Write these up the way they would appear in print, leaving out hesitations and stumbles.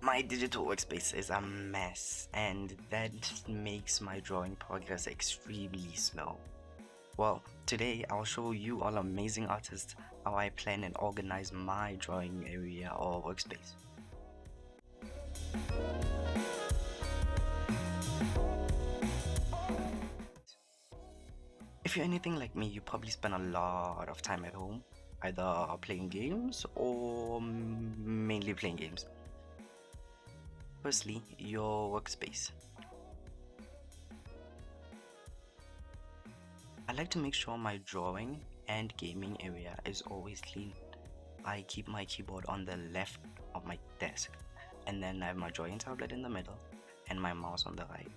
My digital workspace is a mess, and that makes my drawing progress extremely slow. Well, today I'll show you all amazing artists how I plan and organize my drawing area or workspace. If you're anything like me, you probably spend a lot of time at home, either playing games or mainly playing games. Firstly, your workspace. I like to make sure my drawing and gaming area is always clean. I keep my keyboard on the left of my desk, and then I have my drawing tablet in the middle and my mouse on the right.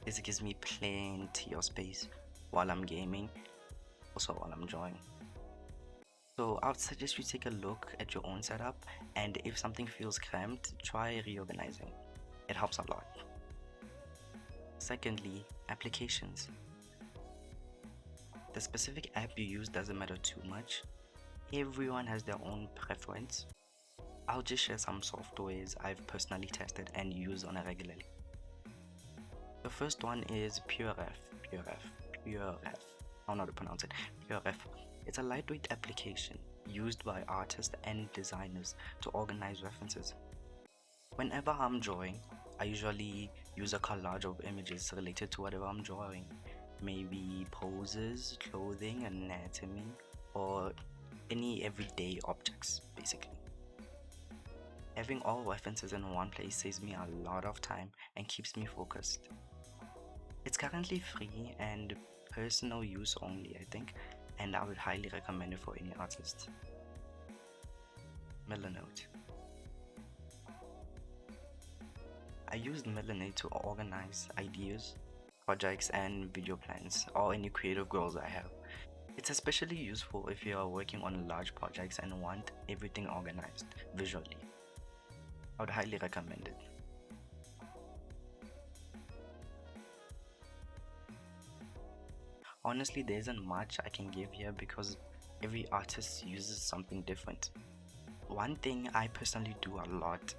This gives me plenty of space while I'm gaming, also while I'm drawing. So I would suggest you take a look at your own setup, and if something feels cramped, try reorganizing. It helps a lot. Secondly, applications. The specific app you use doesn't matter too much. Everyone has their own preference. I'll just share some softwares I've personally tested and use on a regularly. The first one is PureRef. I don't know how to pronounce it. PureRef. It's a lightweight application used by artists and designers to organize references. Whenever I'm drawing, I usually use a collage of images related to whatever I'm drawing. Maybe poses, clothing, anatomy, or any everyday objects, basically. Having all references in one place saves me a lot of time and keeps me focused. It's currently free and personal use only, I think, and I would highly recommend it for any artist. Milanote. I used Milanote to organize ideas, projects, and video plans, or any creative goals I have. It's especially useful if you are working on large projects and want everything organized visually. I would highly recommend it. Honestly, there isn't much I can give here because every artist uses something different. One thing I personally do a lot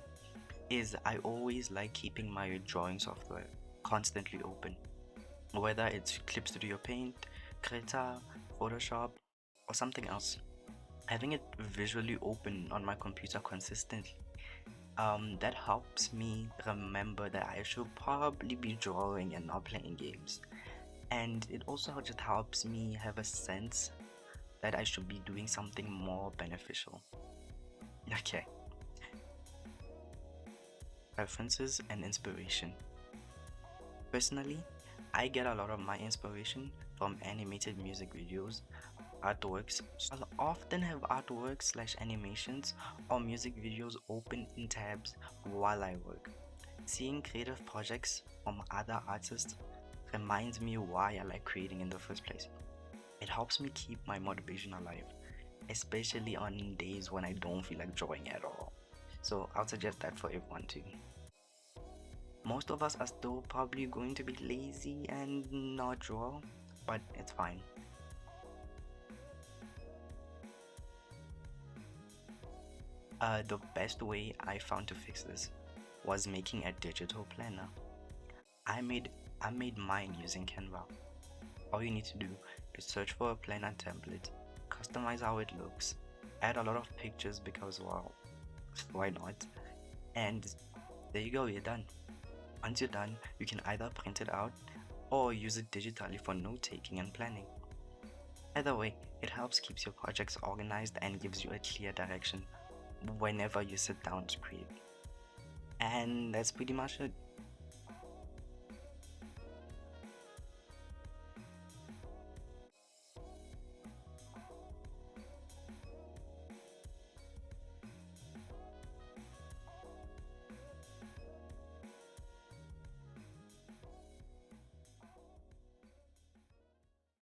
is I always like keeping my drawing software constantly open. Whether it's Clip Studio Paint, Krita, Photoshop, or something else. Having it visually open on my computer consistently, that helps me remember that I should probably be drawing and not playing games. And it also just helps me have a sense that I should be doing something more beneficial. Okay. References and inspiration. Personally, I get a lot of my inspiration from animated music videos, artworks. I'll often have artworks/animations or music videos open in tabs while I work. Seeing creative projects from other artists reminds me why I like creating in the first place. It helps me keep my motivation alive, especially on days when I don't feel like drawing at all. So I'll suggest that for everyone too. Most of us are still probably going to be lazy and not draw, but it's fine. The best way I found to fix this was making a digital planner. I made mine using Canva. All you need to do is search for a planner template, customize how it looks, add a lot of pictures because, well, why not? And there you go, you're done. Once you're done, you can either print it out or use it digitally for note-taking and planning. Either way, it helps keep your projects organized and gives you a clear direction whenever you sit down to create. And that's pretty much it.